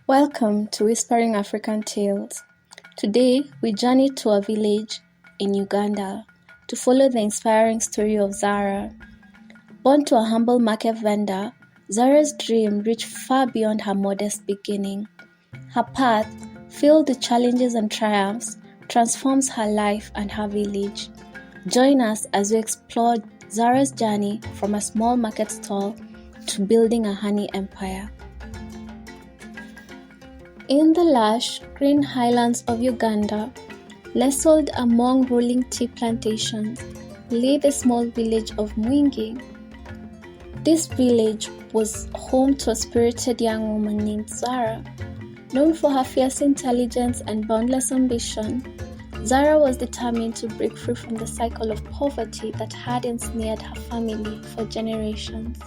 Welcome to Whispering African Tales. Today, we journey to a village in Uganda to follow the inspiring story of Zara. Born to a humble market vendor, Zara's dream reached far beyond her modest beginning. Her path, filled with challenges and triumphs, transforms her life and her village. Join us as we explore Zara's journey from a small market stall to building a honey empire. In the lush, green highlands of Uganda, nestled among rolling tea plantations, lay the small village of Mwingi. This village was home to a spirited young woman named Zara. Known for her fierce intelligence and boundless ambition, Zara was determined to break free from the cycle of poverty that had ensnared her family for generations.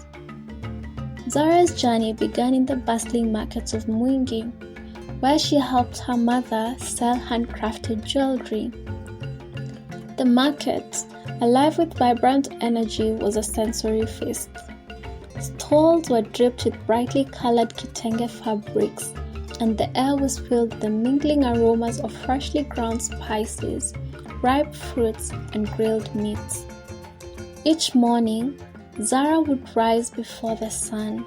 Zara's journey began in the bustling markets of Mwingi, where she helped her mother sell handcrafted jewelry. The market, alive with vibrant energy, was a sensory feast. Stalls were draped with brightly colored kitenge fabrics, and the air was filled with the mingling aromas of freshly ground spices, ripe fruits, and grilled meats. Each morning, Zara would rise before the sun,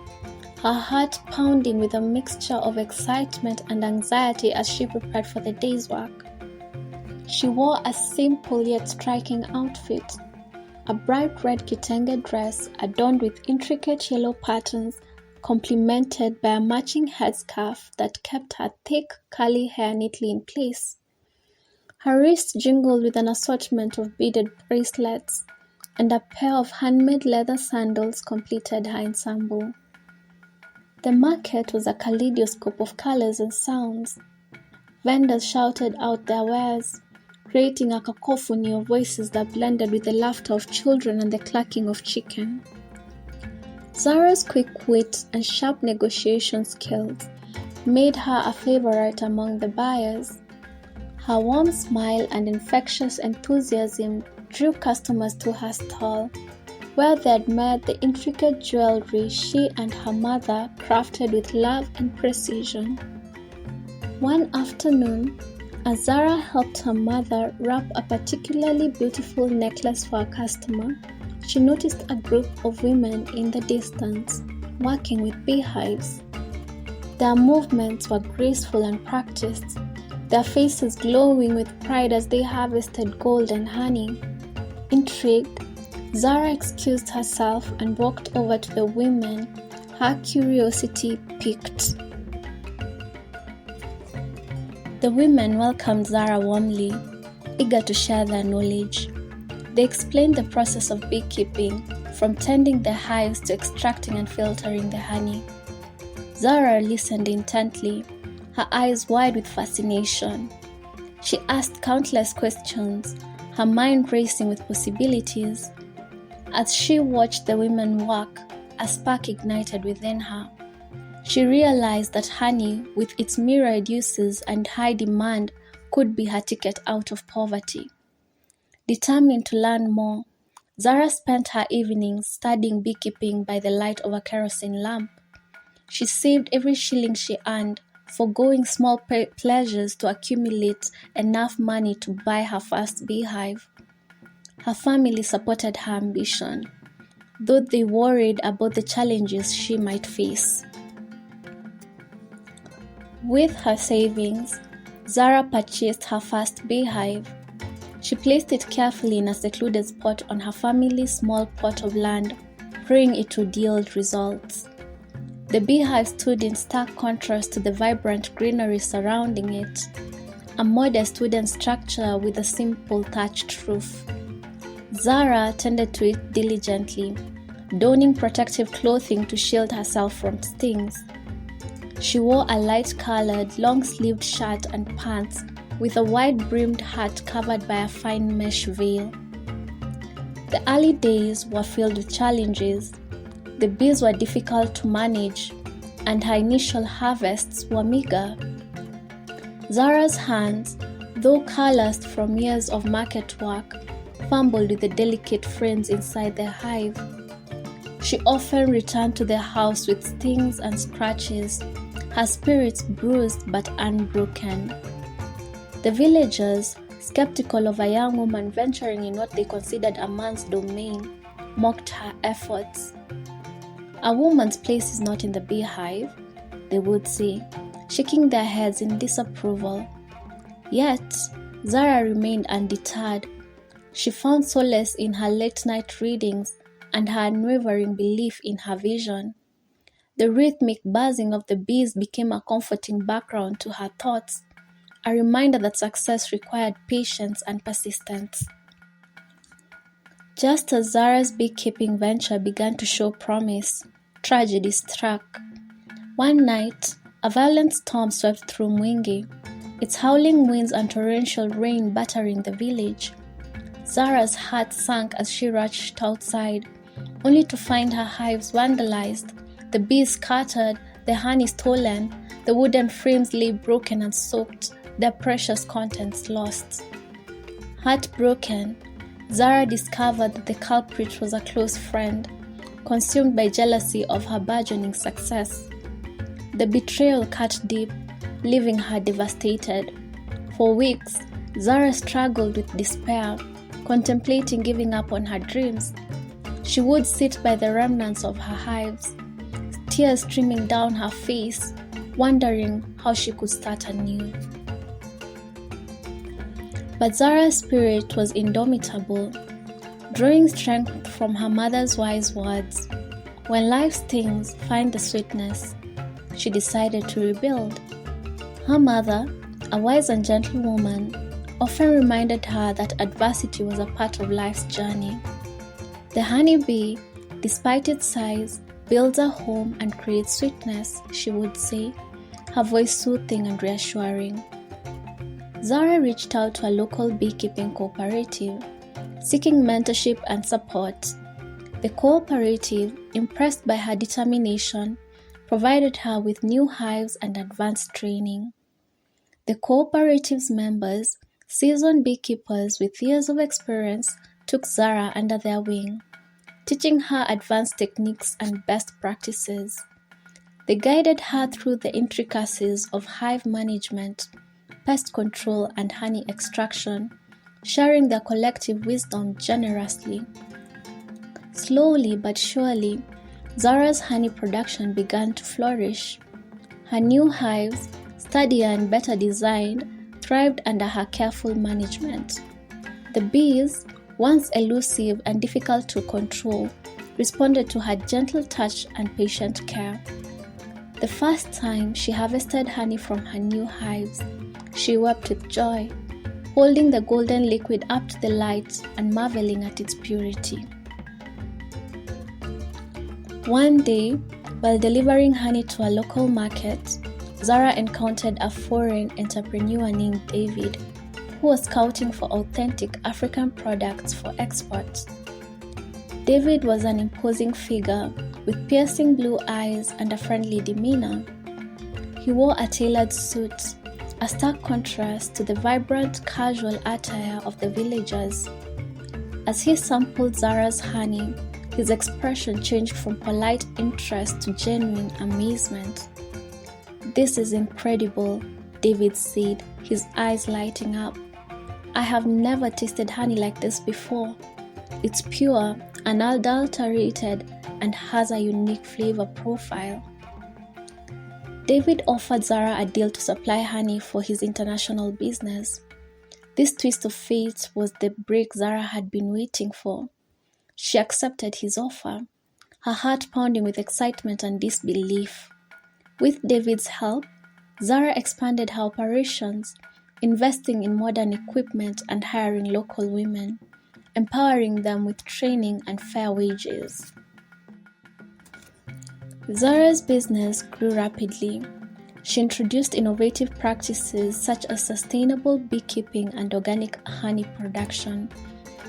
her heart pounding with a mixture of excitement and anxiety as she prepared for the day's work. She wore a simple yet striking outfit, a bright red kitenge dress adorned with intricate yellow patterns, complemented by a matching headscarf that kept her thick, curly hair neatly in place. Her wrists jingled with an assortment of beaded bracelets, and a pair of handmade leather sandals completed her ensemble. The market was a kaleidoscope of colors and sounds. Vendors shouted out their wares, creating a cacophony of voices that blended with the laughter of children and the clucking of chicken. Zara's quick wit and sharp negotiation skills made her a favorite among the buyers. Her warm smile and infectious enthusiasm drew customers to her stall, where they admired the intricate jewelry she and her mother crafted with love and precision. One afternoon, as Zara helped her mother wrap a particularly beautiful necklace for a customer, she noticed a group of women in the distance, working with beehives. Their movements were graceful and practiced, their faces glowing with pride as they harvested gold and honey. Intrigued, Zara excused herself and walked over to the women, her curiosity piqued. The women welcomed Zara warmly, eager to share their knowledge. They explained the process of beekeeping, from tending the hives to extracting and filtering the honey. Zara listened intently, her eyes wide with fascination. She asked countless questions, her mind racing with possibilities. As she watched the women work, a spark ignited within her. She realized that honey, with its myriad uses and high demand, could be her ticket out of poverty. Determined to learn more, Zara spent her evenings studying beekeeping by the light of a kerosene lamp. She saved every shilling she earned, foregoing small pleasures to accumulate enough money to buy her first beehive. Her family supported her ambition, though they worried about the challenges she might face. With her savings, Zara purchased her first beehive. She placed it carefully in a secluded spot on her family's small plot of land, praying it would yield results. The beehive stood in stark contrast to the vibrant greenery surrounding it, a modest wooden structure with a simple thatched roof. Zara tended to it diligently, donning protective clothing to shield herself from stings. She wore a light-colored, long-sleeved shirt and pants with a wide-brimmed hat covered by a fine mesh veil. The early days were filled with challenges. The bees were difficult to manage, and her initial harvests were meager. Zara's hands, though calloused from years of market work, fumbled with the delicate frames inside the hive. She often returned to the house with stings and scratches, her spirits bruised but unbroken. The villagers, skeptical of a young woman venturing in what they considered a man's domain, mocked her efforts. "A woman's place is not in the beehive," they would say, shaking their heads in disapproval. Yet, Zara remained undeterred. She found solace in her late-night readings and her unwavering belief in her vision. The rhythmic buzzing of the bees became a comforting background to her thoughts, a reminder that success required patience and persistence. Just as Zara's beekeeping venture began to show promise, tragedy struck. One night, a violent storm swept through Mwingi, its howling winds and torrential rain battering the village. Zara's heart sank as she rushed outside, only to find her hives vandalized, the bees scattered, the honey stolen, the wooden frames lay broken and soaked, their precious contents lost. Heartbroken, Zara discovered that the culprit was a close friend, consumed by jealousy of her burgeoning success. The betrayal cut deep, leaving her devastated. For weeks, Zara struggled with despair, contemplating giving up on her dreams. She would sit by the remnants of her hives, tears streaming down her face, wondering how she could start anew. But Zara's spirit was indomitable, drawing strength from her mother's wise words. When life stings, find the sweetness. She decided to rebuild. Her mother, a wise and gentle woman, often reminded her that adversity was a part of life's journey. The honeybee, despite its size, builds a home and creates sweetness, she would say, her voice soothing and reassuring. Zara reached out to a local beekeeping cooperative, seeking mentorship and support. The cooperative, impressed by her determination, provided her with new hives and advanced training. The cooperative's members, seasoned beekeepers with years of experience, took Zara under their wing, teaching her advanced techniques and best practices. They guided her through the intricacies of hive management, pest control, and honey extraction, sharing their collective wisdom generously. Slowly but surely, Zara's honey production began to flourish. Her new hives, sturdier and better designed, thrived under her careful management. The bees, once elusive and difficult to control, responded to her gentle touch and patient care. The first time she harvested honey from her new hives, she wept with joy, holding the golden liquid up to the light and marveling at its purity. One day, while delivering honey to a local market, Zara encountered a foreign entrepreneur named David, who was scouting for authentic African products for export. David was an imposing figure with piercing blue eyes and a friendly demeanor. He wore a tailored suit, a stark contrast to the vibrant, casual attire of the villagers. As he sampled Zara's honey, his expression changed from polite interest to genuine amazement. "This is incredible," David said, his eyes lighting up. "I have never tasted honey like this before. It's pure, unadulterated, and has a unique flavor profile." David offered Zara a deal to supply honey for his international business. This twist of fate was the break Zara had been waiting for. She accepted his offer, her heart pounding with excitement and disbelief. With David's help, Zara expanded her operations, investing in modern equipment and hiring local women, empowering them with training and fair wages. Zara's business grew rapidly. She introduced innovative practices such as sustainable beekeeping and organic honey production,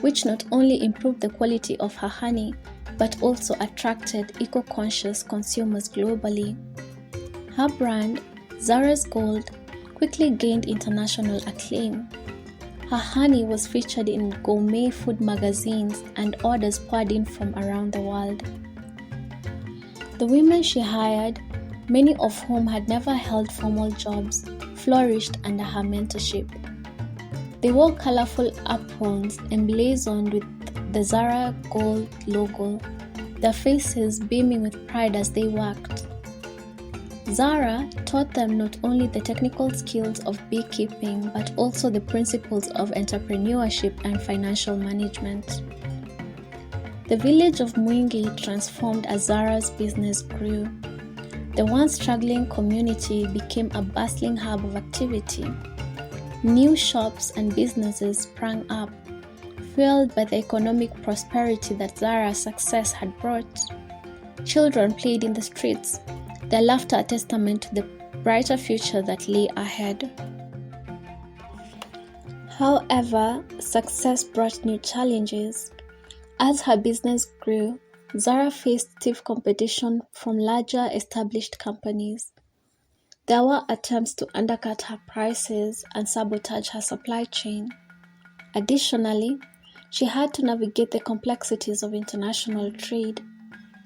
which not only improved the quality of her honey, but also attracted eco-conscious consumers globally. Her brand, Zara's Gold, quickly gained international acclaim. Her honey was featured in gourmet food magazines and orders poured in from around the world. The women she hired, many of whom had never held formal jobs, flourished under her mentorship. They wore colorful aprons emblazoned with the Zara gold logo, their faces beaming with pride as they worked. Zara taught them not only the technical skills of beekeeping but also the principles of entrepreneurship and financial management. The village of Mwingi transformed as Zara's business grew. The once struggling community became a bustling hub of activity. New shops and businesses sprang up, fueled by the economic prosperity that Zara's success had brought. Children played in the streets, their laughter a testament to the brighter future that lay ahead. However, success brought new challenges. As her business grew, Zara faced stiff competition from larger established companies. There were attempts to undercut her prices and sabotage her supply chain. Additionally, she had to navigate the complexities of international trade,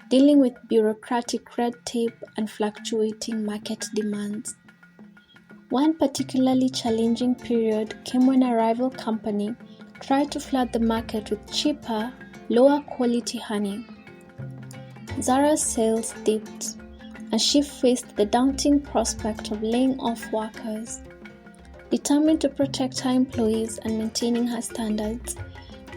dealing with bureaucratic red tape and fluctuating market demands. One particularly challenging period came when a rival company tried to flood the market with cheaper, lower quality honey. Zara's sales dipped, and she faced the daunting prospect of laying off workers. Determined to protect her employees and maintaining her standards,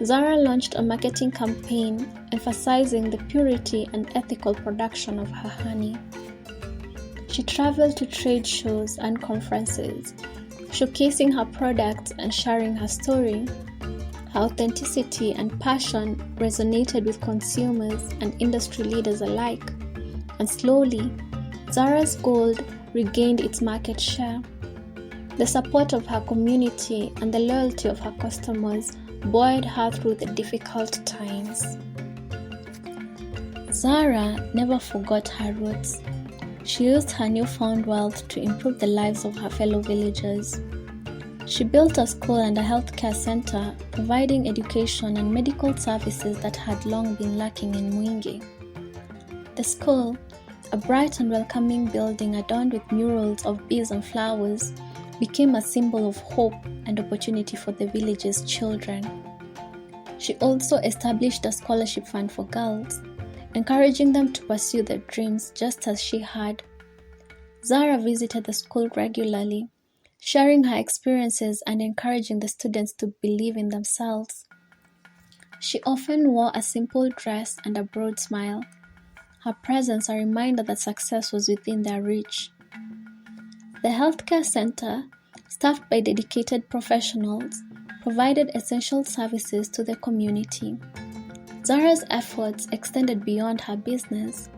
Zara launched a marketing campaign emphasizing the purity and ethical production of her honey. She traveled to trade shows and conferences, showcasing her products and sharing her story. Her authenticity and passion resonated with consumers and industry leaders alike, and slowly, Zara's Gold regained its market share. The support of her community and the loyalty of her customers buoyed her through the difficult times. Zara never forgot her roots. She used her newfound wealth to improve the lives of her fellow villagers. She built a school and a healthcare center, providing education and medical services that had long been lacking in Mwingi. The school, a bright and welcoming building adorned with murals of bees and flowers, became a symbol of hope and opportunity for the village's children. She also established a scholarship fund for girls, encouraging them to pursue their dreams just as she had. Zara visited the school regularly, sharing her experiences and encouraging the students to believe in themselves. She often wore a simple dress and a broad smile, her presence a reminder that success was within their reach. The healthcare center, staffed by dedicated professionals, provided essential services to the community. Zara's efforts extended beyond her business.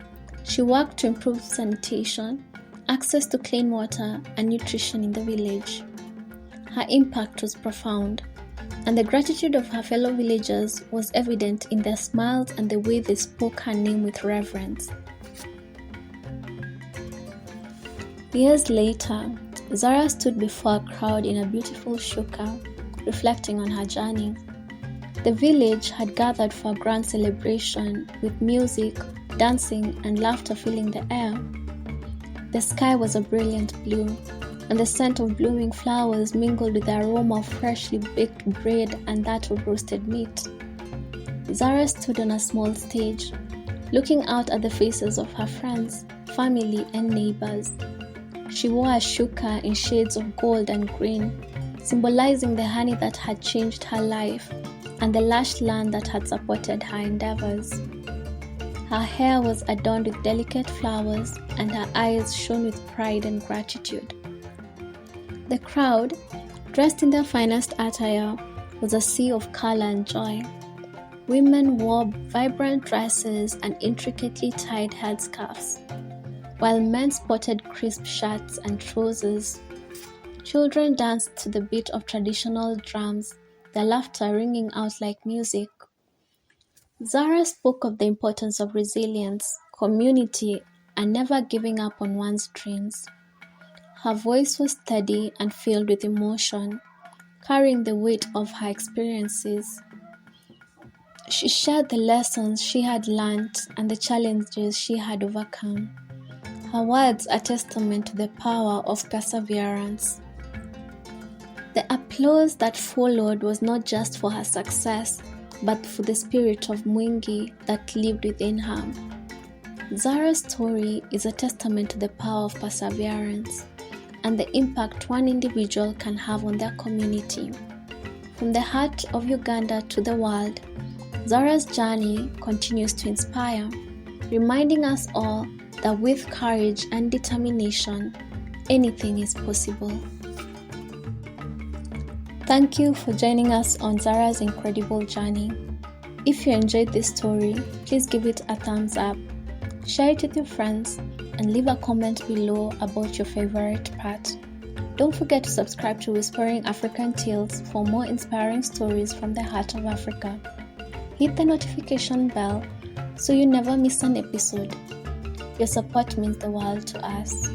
She worked to improve sanitation, access to clean water, and nutrition in the village. Her impact was profound, and the gratitude of her fellow villagers was evident in their smiles and the way they spoke her name with reverence. Years later, Zara stood before a crowd in a beautiful shuka, reflecting on her journey. The village had gathered for a grand celebration with music, dancing, and laughter filling the air. The sky was a brilliant blue, and the scent of blooming flowers mingled with the aroma of freshly baked bread and that of roasted meat. Zara stood on a small stage, looking out at the faces of her friends, family, and neighbors. She wore a shuka in shades of gold and green, symbolizing the honey that had changed her life and the lush land that had supported her endeavors. Her hair was adorned with delicate flowers, and her eyes shone with pride and gratitude. The crowd, dressed in their finest attire, was a sea of color and joy. Women wore vibrant dresses and intricately tied headscarves, while men sported crisp shirts and trousers. Children danced to the beat of traditional drums, their laughter ringing out like music. Zara spoke of the importance of resilience, community, and never giving up on one's dreams. Her voice was steady and filled with emotion, carrying the weight of her experiences. She shared the lessons she had learned and the challenges she had overcome. Her words are testament to the power of perseverance. The applause that followed was not just for her success, but for the spirit of Mwingi that lived within her. Zara's story is a testament to the power of perseverance and the impact one individual can have on their community. From the heart of Uganda to the world, Zara's journey continues to inspire, reminding us all that with courage and determination, anything is possible. Thank you for joining us on Zara's incredible journey. If you enjoyed this story, please give it a thumbs up, share it with your friends, and leave a comment below about your favorite part. Don't forget to subscribe to Whispering African Tales for more inspiring stories from the heart of Africa. Hit the notification bell so you never miss an episode. Your support means the world to us.